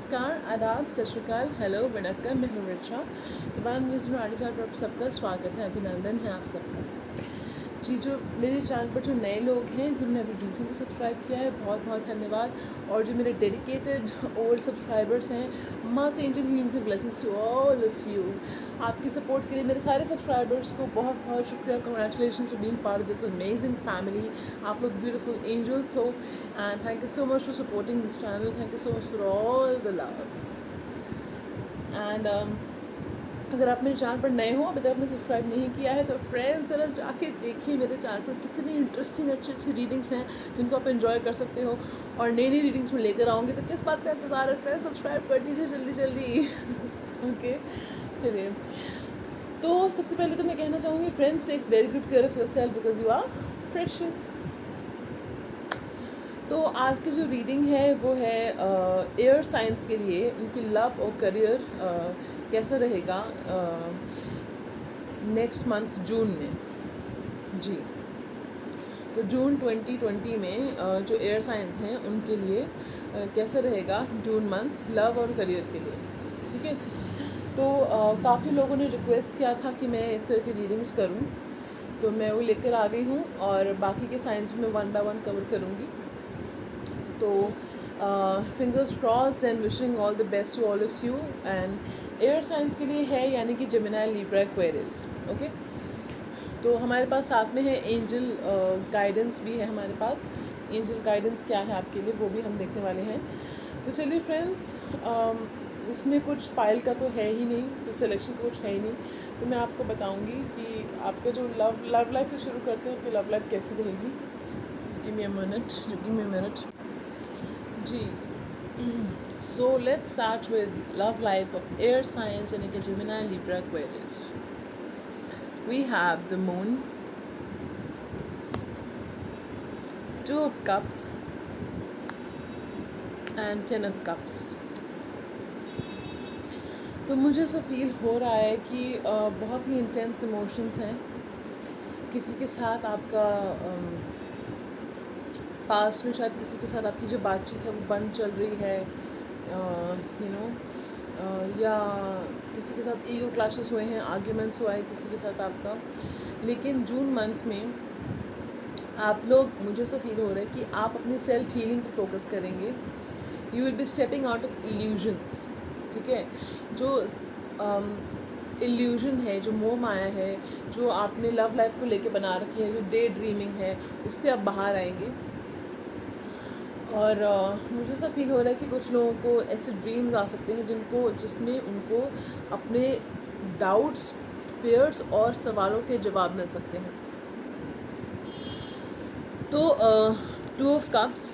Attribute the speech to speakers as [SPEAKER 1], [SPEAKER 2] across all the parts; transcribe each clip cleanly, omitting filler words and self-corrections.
[SPEAKER 1] नमस्कार, आदाब, सत श्री अकाल, हेलो, वणक्कम, मैं हूँ रिचा। डिवाइन विजन आर्टिचार पर आप सबका स्वागत है, अभिनंदन है आप सबका। जी, जो मेरे चैनल पर जो नए लोग हैं जिन्होंने अभी रिसेंटली सब्सक्राइब किया है, बहुत बहुत धन्यवाद। और जो मेरे डेडिकेटेड ओल्ड सब्सक्राइबर्स हैं, much angel healings and blessings to all of you. आपकी सपोर्ट के लिए मेरे सारे सब्सक्राइबर्स को बहुत बहुत शुक्रिया। Congratulation for being part of this amazing family. आप लोग ब्यूटीफुल एंजल्स हो and thank you so much for supporting this channel. Thank you so much for all the love and अगर आप मेरे चैनल पर नए हो, अभी तक आपने सब्सक्राइब नहीं किया है, तो फ्रेंड्स ज़रा जाके देखिए मेरे चैनल पर कितनी इंटरेस्टिंग अच्छी अच्छी रीडिंग्स हैं जिनको आप एंजॉय कर सकते हो। और नई नई रीडिंग्स में लेकर आऊँगी, तो किस बात का इंतज़ार है फ्रेंड्स? सब्सक्राइब कर दीजिए जल्दी जल्दी। ओके, चलिए। तो सबसे पहले तो मैं कहना चाहूँगी friends, take very good care of yourself because you are precious. तो आज की जो रीडिंग है वो है एयर साइंस के लिए, उनकी लव और करियर कैसा रहेगा नेक्स्ट मंथ जून में। जी, तो जून 2020 में जो एयर साइंस हैं उनके लिए कैसा रहेगा जून मंथ लव और करियर के लिए, ठीक है। तो काफ़ी लोगों ने रिक्वेस्ट किया था कि मैं इस तरह की रीडिंग्स करूं, तो मैं वो लेकर आ गई हूं और बाकी के साइंस भी मैं वन बाय वन कवर करूंगी। तो fingers crossed and wishing all the best to all of you. And air signs के लिए है यानी कि जेमिनी, लिब्रा, एक्वेरियस। ओके, तो हमारे पास साथ में है एंजल गाइडेंस भी है हमारे पास। एंजल गाइडेंस क्या है आपके लिए वो भी हम देखने वाले हैं। तो चलिए फ्रेंड्स, इसमें कुछ पाइल का तो है ही नहीं, तो सिलेक्शन का कुछ है ही नहीं, तो मैं आपको बताऊंगी कि आपका जो लव लाइफ से शुरू करते हैं, आपकी लव लाइफ कैसी रहेगी। गिव मी अ मिनट जी। So let's start with love life of air signs यानी कि Gemini, Libra, Aquarius. We have the moon, 2 of cups and 10 of cups। तो मुझे ऐसा फील हो रहा है कि बहुत ही इंटेंस इमोशंस हैं। किसी के साथ आपका पास्ट में शायद किसी के साथ आपकी जो बातचीत है वो बंद चल रही है, यू नो, या किसी के साथ ईगो क्लैशेस हुए हैं, आर्ग्यूमेंट्स हुआ है किसी के साथ आपका। लेकिन जून मंथ में आप लोग, मुझे ऐसा फील हो रहा है कि आप अपनी सेल्फ हीलिंग पर फोकस करेंगे। You will be stepping out of illusions, ठीक है। जो इल्यूजन है, जो मोह माया है, जो आपने लव लाइफ को लेके बना रखी है, जो डे ड्रीमिंग है, उससे आप बाहर आएंगे। और मुझे ऐसा फील हो रहा है कि कुछ लोगों को ऐसे ड्रीम्स आ सकते हैं जिसमें उनको अपने डाउट्स, फियर्स और सवालों के जवाब मिल सकते हैं। तो 2 ऑफ कप्स,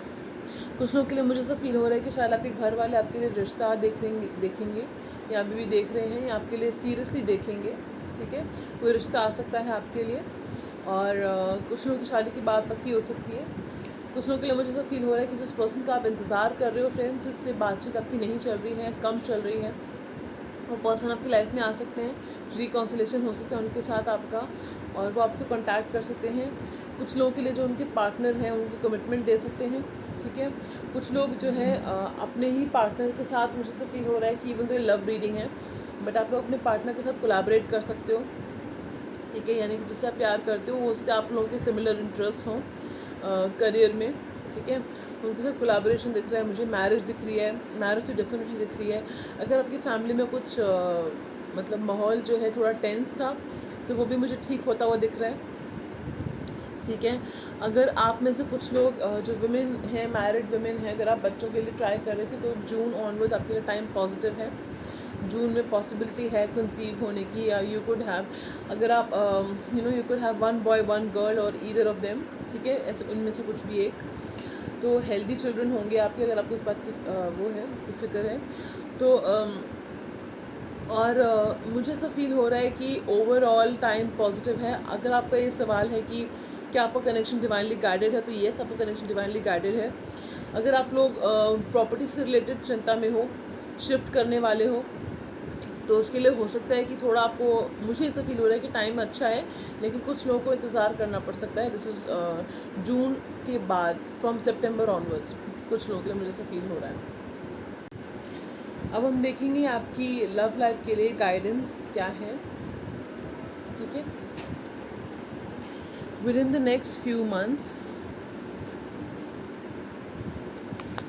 [SPEAKER 1] कुछ लोगों के लिए मुझे ऐसा फील हो रहा है कि शायद आपके घर वाले आपके लिए रिश्ता देखेंगे या अभी भी देख रहे हैं, या आपके लिए सीरियसली देखेंगे, ठीक है। कोई रिश्ता आ सकता है आपके लिए। और कुछ लोगों की शादी की बात पक्की हो सकती है। कुछ लोगों के लिए मुझे ऐसा फील हो रहा है कि जिस पर्सन का आप इंतज़ार कर रहे हो फ्रेंड्स, जिससे बातचीत आपकी नहीं चल रही है, कम चल रही है, वो पर्सन आपकी लाइफ में आ सकते हैं। रिकॉन्सिलेशन हो सकता है उनके साथ आपका, और वो आपसे कांटेक्ट कर सकते हैं। कुछ लोगों के लिए जो उनके पार्टनर हैं उनको कमिटमेंट दे सकते हैं, ठीक है। कुछ लोग जो है अपने ही पार्टनर के साथ, मुझे ऐसा फील हो रहा है कि इवन तो लव रीडिंग है बट आप लोग अपने पार्टनर के साथ कोलैबोरेट कर सकते हो, ठीक है। यानी कि जिससे आप प्यार करते हो उससे आप लोगों के सिमिलर इंटरेस्ट हों करियर में, ठीक है। उनके साथ कोलैबोरेशन दिख रहा है मुझे। मैरिज दिख रही है, मैरिज तो डेफिनेटली दिख रही है। अगर आपकी फैमिली में कुछ मतलब माहौल जो है थोड़ा टेंस था, तो वो भी मुझे ठीक होता हुआ दिख रहा है, ठीक है। अगर आप में से कुछ लोग जो वुमेन हैं, मैरिड वुमेन हैं, अगर आप बच्चों के लिए ट्राई कर रहे थे, तो जून ऑनवर्ड्स आपके लिए टाइम पॉजिटिव है। जून में पॉसिबिलिटी है कंसीव होने की, या यू कुड हैव, अगर आप you could have 1 boy 1 girl और ईदर ऑफ देम, ठीक है, ऐसे उनमें से कुछ भी एक। तो हेल्दी चिल्ड्रन होंगे आपके, अगर आपको इस बात की वो है तो फिक्र है। तो और मुझे ऐसा फील हो रहा है कि ओवरऑल टाइम पॉजिटिव है। अगर आपका ये सवाल है कि क्या आपका कनेक्शन डिवाइनली गाइडेड है, तो येस, आपका कनेक्शन डिवाइनली गाइडेड है। अगर आप लोग प्रॉपर्टी से रिलेटेड चिंता में हो, शिफ्ट करने वाले हो, तो उसके लिए हो सकता है कि थोड़ा आपको, मुझे ऐसा फील हो रहा है कि टाइम अच्छा है, लेकिन कुछ लोगों को इंतज़ार करना पड़ सकता है। दिस इज़ जून के बाद, फ्रॉम सितंबर ऑनवर्ड्स, कुछ लोगों के लिए मुझे ऐसा फील हो रहा है। अब हम देखेंगे आपकी लव लाइफ के लिए गाइडेंस क्या है, ठीक है। Within the next few months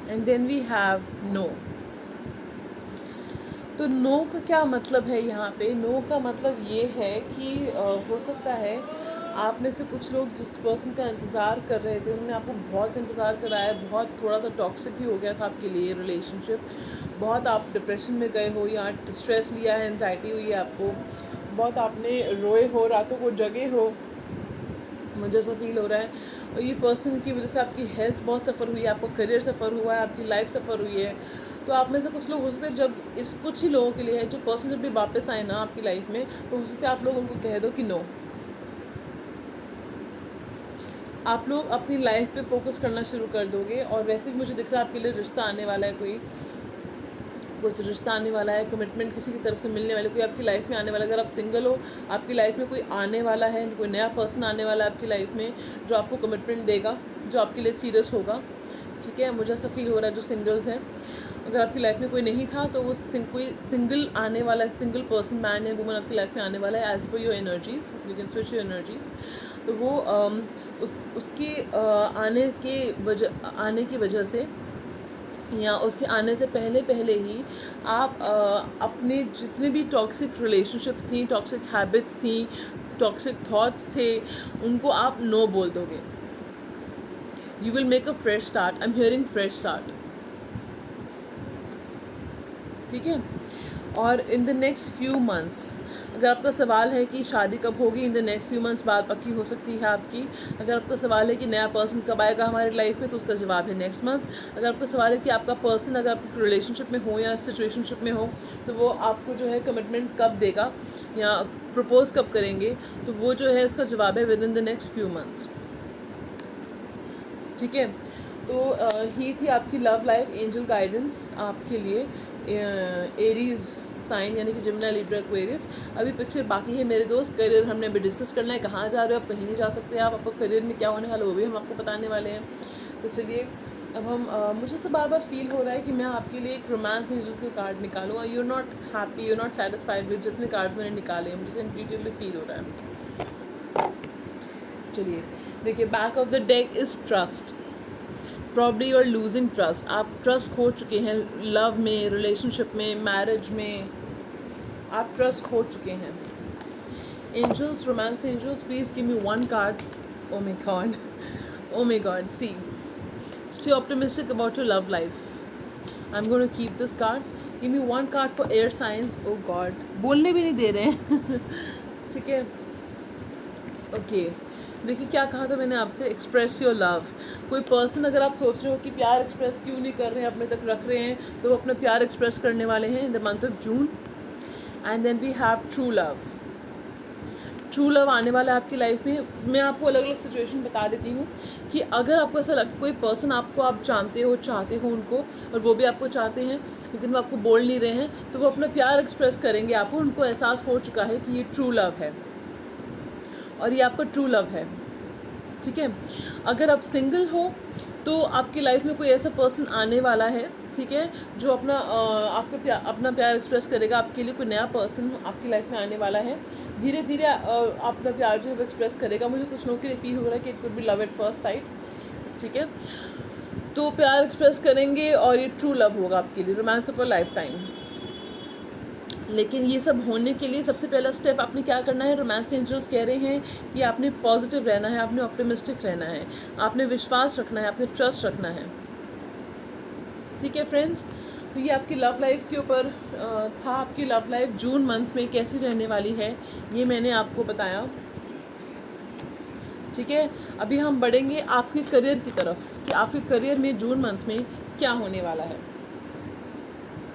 [SPEAKER 1] and then we have no. तो नो का क्या मतलब है यहाँ पे? नो का मतलब ये है कि हो सकता है आप में से कुछ लोग जिस पर्सन का इंतज़ार कर रहे थे उन्होंने आपको बहुत इंतज़ार कराया, बहुत थोड़ा सा टॉक्सिक भी हो गया था आपके लिए रिलेशनशिप, बहुत आप डिप्रेशन में गए हो या स्ट्रेस लिया है, एंजाइटी हुई है आपको, बहुत आपने रोए हो, रातों को जगे हो, मुझे ऐसा फील हो रहा है। और ये पर्सन की वजह से आपकी हेल्थ बहुत सफ़र हुई है, आपका करियर सफ़र हुआ है, आपकी लाइफ सफ़र हुई है। तो आप में से कुछ लोग हो सकते हैं, जब इस कुछ ही लोगों के लिए है, जो पर्सन जब भी वापस आए ना आपकी लाइफ में, तो हो सकता है आप लोग उनको कह दो कि नो। आप लोग अपनी लाइफ पे फोकस करना शुरू कर दोगे। और वैसे भी मुझे दिख रहा है आपके लिए रिश्ता आने वाला है, कुछ रिश्ता आने वाला है, कमिटमेंट किसी की तरफ से मिलने वाले, कोई आपकी लाइफ में आने वाला है। अगर आप सिंगल हो, आपकी लाइफ में कोई आने वाला है, कोई नया पर्सन आने वाला है आपकी लाइफ में, जो आपको कमिटमेंट देगा, जो आपके लिए सीरियस होगा, ठीक है। मुझे ऐसा फील हो रहा है जो सिंगल्स हैं, अगर आपकी लाइफ में कोई नहीं था तो वो कोई सिंगल आने वाला है, सिंगल पर्सन, मैन या वुमन आपकी लाइफ में आने वाला है as per your energies, you can switch your energies. तो वो उसके आने की वजह से या उसके आने से पहले ही आप अपने जितने भी टॉक्सिक रिलेशनशिप्स थी, टॉक्सिक हैबिट्स थी, टॉक्सिक थॉट्स थे, उनको आप नो बोल दोगे। You will make a fresh start. I am hearing fresh start, ठीक है। और इन द नेक्स्ट फ्यू मंथ्स, अगर आपका सवाल है कि शादी कब होगी, इन द नेक्स्ट फ्यू मंथ्स बात पक्की हो सकती है आपकी। अगर आपका सवाल है कि नया पर्सन कब आएगा हमारी लाइफ में, तो उसका जवाब है नेक्स्ट मंथ। अगर आपका सवाल है कि आपका पर्सन अगर आप रिलेशनशिप में हो या सिचुएशनशिप में हो, तो वो आपको जो है कमिटमेंट कब देगा या प्रपोज कब करेंगे, तो वो जो है उसका जवाब है within the next few months, ठीक है। तो ही थी आपकी लव लाइफ एंजल गाइडेंस आपके लिए, एरीज साइन यानी कि जिम्ना, लिब्रा, एक्वेरियस। अभी पिक्चर बाकी है मेरे दोस्त। करियर हमने अभी डिस्कस करना है, कहाँ जा रहे हो आप, कहीं नहीं जा सकते आप, आपको करियर में क्या होने वाला वो भी हम आपको बताने वाले हैं। तो चलिए अब हम मुझे से बार बार फील हो रहा है कि मैं आपके लिए एक रोमांस एंजल्स के कार्ड निकालूँ। You are not happy, you are not satisfied with जितने कार्ड्स मैंने निकाले हैं, मुझे इंट्यूटिवली फील हो रहा है। चलिए देखिए, back of the deck is trust. Probably you are losing trust. आप ट्रस्ट खो चुके हैं लव में, रिलेशनशिप में, मैरिज में, आप ट्रस्ट खो चुके हैं। Angels, romance angels, please give me one card. Oh my god, oh my god, see stay optimistic about your love life. I am going to keep this card. Give me one card for air signs. Oh god, बोलने भी नहीं दे रहे हैं ठीक है, okay. देखिए क्या कहा था मैंने आपसे, एक्सप्रेस योर लव। कोई पर्सन अगर आप सोच रहे हो कि प्यार एक्सप्रेस क्यों नहीं कर रहे हैं, अपने तक रख रहे हैं, तो वो अपना प्यार एक्सप्रेस करने वाले हैं in the month of June. And then we have true love. True love आने वाला है आपकी लाइफ में। मैं आपको अलग अलग सिचुएशन बता देती हूँ कि अगर आपको ऐसा कोई पर्सन आपको, आप जानते हो, चाहते हो उनको, और वो भी आपको चाहते हैं लेकिन वो आपको बोल नहीं रहे हैं, तो वो अपना प्यार एक्सप्रेस करेंगे आपको। उनको एहसास हो चुका है कि ये ट्रू लव है और ये आपका ट्रू लव है, ठीक है। अगर आप सिंगल हो तो आपकी लाइफ में कोई ऐसा पर्सन आने वाला है, ठीक है, जो अपना अपना प्यार एक्सप्रेस करेगा आपके लिए। कोई नया पर्सन आपकी लाइफ में आने वाला है, धीरे धीरे अपना प्यार जो है वो एक्सप्रेस करेगा। मुझे कुछ लोगों के लिए फील हो रहा है कि it could be love at first sight, ठीक है। तो प्यार एक्सप्रेस करेंगे और ये ट्रू लव होगा आपके लिए, romance of a life time. लेकिन ये सब होने के लिए सबसे पहला स्टेप आपने क्या करना है, रोमांस एंजल्स कह रहे हैं कि आपने पॉजिटिव रहना है, आपने ऑप्टिमिस्टिक रहना है, आपने विश्वास रखना है, आपने ट्रस्ट रखना है, ठीक है फ्रेंड्स। तो ये आपकी लव लाइफ के ऊपर था। आपकी लव लाइफ जून मंथ में कैसी रहने वाली है ये मैंने आपको बताया, ठीक है। अभी हम बढ़ेंगे आपके करियर की तरफ कि आपके करियर में जून मंथ में क्या होने वाला है,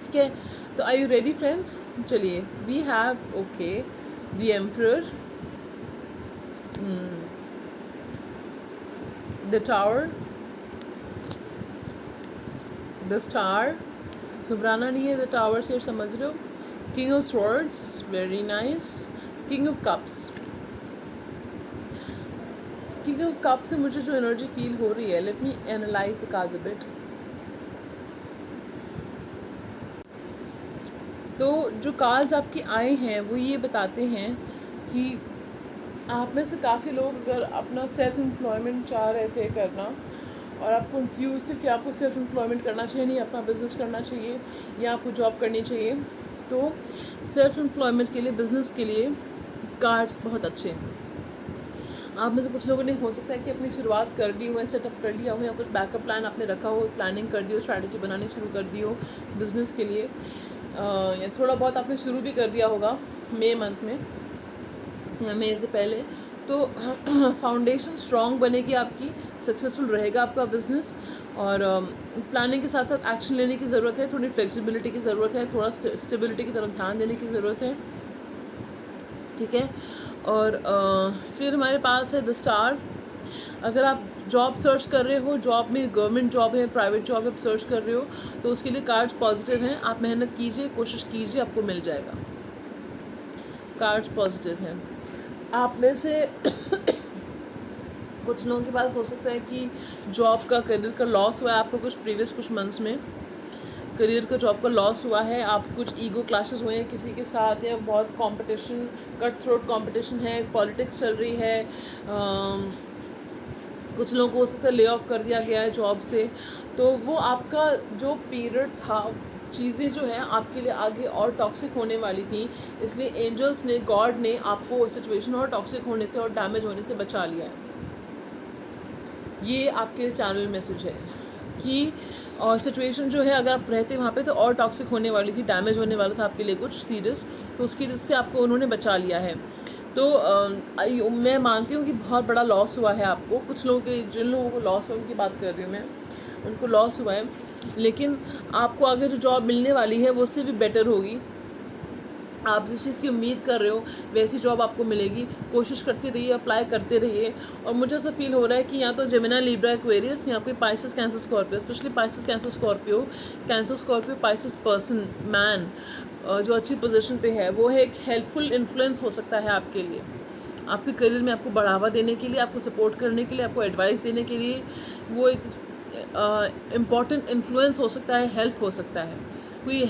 [SPEAKER 1] ठीक है। तो आर यू रेडी फ्रेंड्स? चलिए, we have okay the emperor, the tower, the star, घबराना नहीं है, द टावर से समझ रहे हो, king of swords, very nice, king of cups. King of cup से मुझे जो एनर्जी फील हो रही है, let me analyze the cards a bit. तो जो कार्ड्स आपके आए हैं वो ये बताते हैं कि आप में से काफ़ी लोग अगर अपना सेल्फ एम्प्लॉयमेंट चाह रहे थे करना और आप कंफ्यूज थे कि आपको सेल्फ एम्प्लॉयमेंट करना चाहिए, नहीं अपना बिज़नेस करना चाहिए या आपको जॉब करनी चाहिए, तो सेल्फ एम्प्लॉयमेंट के लिए, बिज़नेस के लिए कार्ड्स बहुत अच्छे हैं। आप में से कुछ लोगों ने हो सकता है कि अपनी शुरुआत कर दी हो, सेटअप कर लिया हो, या कुछ बैकअप प्लान आपने रखा हो, प्लानिंग कर दी हो, स्ट्रैटेजी बनानी शुरू कर दी हो बिज़नेस के लिए, या थोड़ा बहुत आपने शुरू भी कर दिया होगा मई मंथ में या मई से पहले। तो फाउंडेशन स्ट्रॉन्ग बनेगी आपकी, सक्सेसफुल रहेगा आपका बिज़नेस। और प्लानिंग के साथ साथ एक्शन लेने की ज़रूरत है, थोड़ी फ्लेक्सिबिलिटी की ज़रूरत है, थोड़ा स्टेबिलिटी की तरफ ध्यान देने की ज़रूरत है, ठीक है। और फिर हमारे पास है द स्टार। अगर आप जॉब सर्च कर रहे हो, जॉब में गवर्नमेंट जॉब है, प्राइवेट जॉब है, सर्च कर रहे हो, तो उसके लिए कार्ड्स पॉजिटिव हैं। आप मेहनत कीजिए, कोशिश कीजिए, आपको मिल जाएगा। कार्ड्स पॉजिटिव हैं। आप में से कुछ लोगों के पास हो सकता है कि जॉब का, करियर का लॉस हुआ है आपको कुछ मंथ्स में, करियर का, जॉब का लॉस हुआ है, आप कुछ ईगो क्लैशेस हुए हैं किसी के साथ, या बहुत कंपटीशन, कट थ्रोट कंपटीशन है, पॉलिटिक्स चल रही है, कुछ लोगों को हो सकता है ले ऑफ कर दिया गया है जॉब से। तो वो आपका जो पीरियड था, चीज़ें जो हैं आपके लिए आगे और टॉक्सिक होने वाली थी, इसलिए एंजल्स ने, गॉड ने आपको सिचुएशन और टॉक्सिक होने से और डैमेज होने से बचा लिया है। ये आपके चैनल मैसेज है कि और सिचुएशन जो है, अगर आप रहते वहाँ पे तो और टॉक्सिक होने वाली थी, डैमेज होने वाला था आपके लिए कुछ सीरियस, तो उसकी वजह से आपको उन्होंने बचा लिया है। तो मैं मानती हूँ कि बहुत बड़ा लॉस हुआ है आपको। कुछ लोगों के, जिन लोगों को लॉस हुआ उनकी बात कर रही हूँ मैं, उनको लॉस हुआ है, लेकिन आपको आगे जो जॉब मिलने वाली है वो उससे भी बेटर होगी। आप जिस चीज़ की उम्मीद कर रहे हो वैसी जॉब आपको मिलेगी। कोशिश करते रहिए, अप्लाई करते रहिए। और मुझे ऐसा फील हो रहा है कि या तो जेमिनी, लिब्रा, एक्वेरियस, या कोई Pisces, cancer, Scorpio, specially Pisces, cancer, Scorpio, cancer, Scorpio, Pisces person, man जो अच्छी पोजीशन पे है, वो है एक हेल्पफुल इन्फ्लुएंस हो सकता है आपके लिए, आपके करियर में आपको बढ़ावा देने के लिए, आपको सपोर्ट करने के लिए, आपको एडवाइस देने के लिए। वो एक इम्पॉर्टेंट इन्फ्लुएंस हो सकता है, हेल्प हो सकता है, कोई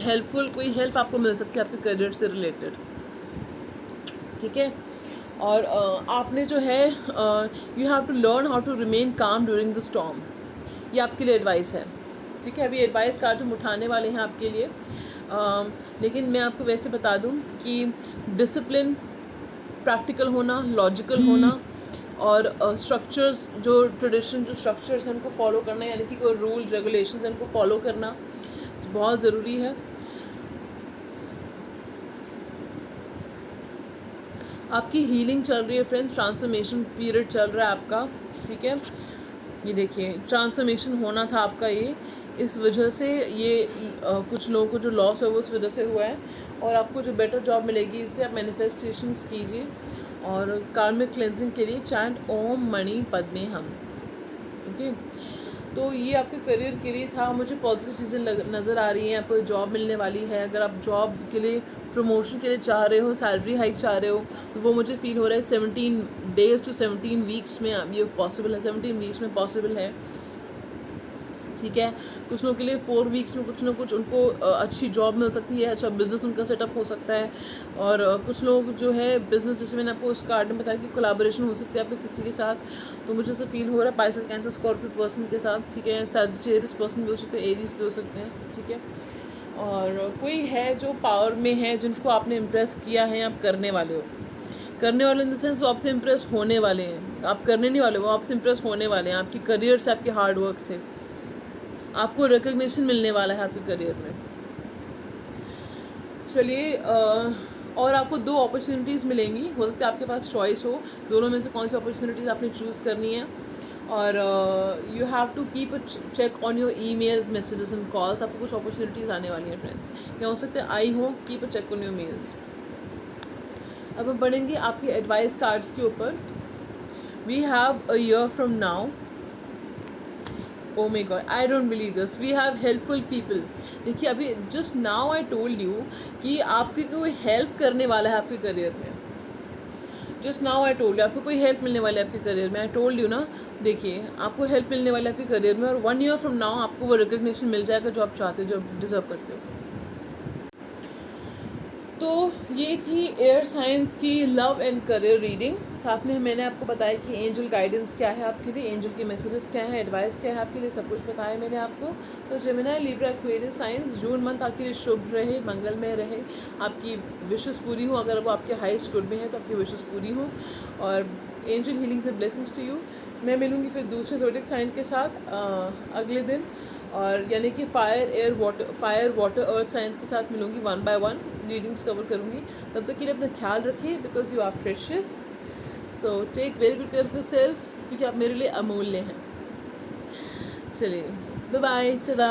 [SPEAKER 1] हेल्प आपको मिल सकती है आपके करियर से रिलेटेड, ठीक है। और आपने जो है, you have to learn how to remain calm during the storm, ये आपके लिए एडवाइस है, ठीक है। अभी एडवाइस कार्ड हम उठाने वाले हैं आपके लिए, लेकिन मैं आपको वैसे बता दूं कि डिसिप्लिन, प्रैक्टिकल होना, लॉजिकल होना, और स्ट्रक्चर्स, जो ट्रेडिशन, जो स्ट्रक्चर्स हैं उनको फॉलो करना, यानी कि कोई रूल रेगुलेशंस हैं उनको फॉलो करना बहुत ज़रूरी है। आपकी हीलिंग चल रही है फ्रेंड्स, ट्रांसफॉर्मेशन पीरियड चल रहा है आपका, ठीक है। ये देखिए, ट्रांसफॉर्मेशन होना था आपका, ये इस वजह से ये कुछ लोगों को जो लॉस है वो उस वजह से हुआ है, और आपको जो बेटर जॉब मिलेगी, इससे आप मैनिफेस्टेशंस कीजिए। और कार्मिक क्लेंजिंग के लिए चैंट ओम मणि पद्मे हम, ओके। तो ये आपके करियर के लिए था। मुझे पॉजिटिव चीज़ें नज़र आ रही हैं, आपको जॉब मिलने वाली है। अगर आप जॉब के लिए, प्रमोशन के लिए चाह रहे हो, सैलरी हाइक चाह रहे हो, तो वो मुझे फील हो रहा है 17 days to 17 weeks में ये पॉसिबल है, 17 weeks में पॉसिबल है, ठीक है। कुछ लोगों के लिए 4 weeks में कुछ ना कुछ उनको अच्छी जॉब मिल सकती है, अच्छा बिज़नेस उनका सेटअप हो सकता है। और कुछ लोग जो है बिज़नेस, जैसे मैंने आपको उस कार्ड में बताया कि कोलैबोरेशन हो सकती है आपके किसी के साथ, तो मुझे ऐसा फील हो रहा है पाइसेस, कैंसर, स्कॉर्पियो पर्सन के साथ, ठीक है। सैजिटेरियस पर्सन भी हो सकते हैं, एरीज भी हो सकते हैं, ठीक है। और कोई है जो पावर में है, जिनको आपने इम्प्रेस किया है, आप करने वाले हो, करने वाले इन द सेंस वो आपसे इम्प्रेस होने वाले हैं, आप करने नहीं वाले, वो आपसे इम्प्रेस होने वाले हैं, आपकी करियर से, आपके हार्ड वर्क से आपको रिकग्निशन मिलने वाला है आपके करियर में। चलिए, और आपको 2 अपॉर्चुनिटीज़ मिलेंगी, हो सकता है आपके पास चॉइस हो दोनों में से कौन सी अपॉर्चुनिटीज़ आपने चूज़ करनी है। और you have to keep a check on your emails, messages and calls. आपको कुछ अपॉर्चुनिटीज़ आने वाली हैं फ्रेंड्स, या हो सकता है आई हो, keep a check on your mails. अब हम पढ़ेंगे आपके एडवाइस कार्ड्स के ऊपर। We have a year from now, oh my god, I don't believe this, we have helpful people। देखिए, अभी just now I told you कि आपकी कोई हेल्प करने वाला है आपके करियर में, just now I told you आपको कोई हेल्प मिलने वाली है आपके करियर में, I told you ना। देखिए, आपको हेल्प मिलने वाली है आपके करियर में, और 1 year from now आपको वो रिकग्निशन मिल जाएगा जो आप चाहते हो, जो आप डिज़र्व करते हो। तो ये थी एयर साइंस की लव एंड करियर रीडिंग। साथ में मैंने आपको बताया कि एंजल गाइडेंस क्या है आपके लिए, एंजल के मैसेजेस क्या है, एडवाइस क्या है आपके लिए, सब कुछ बताया मैंने आपको। तो Gemini, Libra, Aquarius science, June month आपके लिए शुभ रहे, मंगलमय रहे, आपकी विशेस पूरी हो। अगर वो आपके हाईएस्ट गुड में है तो आपकी विशेस पूरी हो, और angel healings and blessings to you. मैं मिलूँगी फिर दूसरे ज़ोडिएक साइन के साथ अगले दिन, और यानी कि फायर वाटर अर्थ साइंस के साथ मिलूँगी, 1 by 1 रीडिंग्स कवर करूँगी। तब तक के लिए अपना ख्याल रखिए, because you are precious. So take very good care of yourself, क्योंकि आप मेरे लिए अमूल्य हैं। चलिए, बाय बाय, टाटा।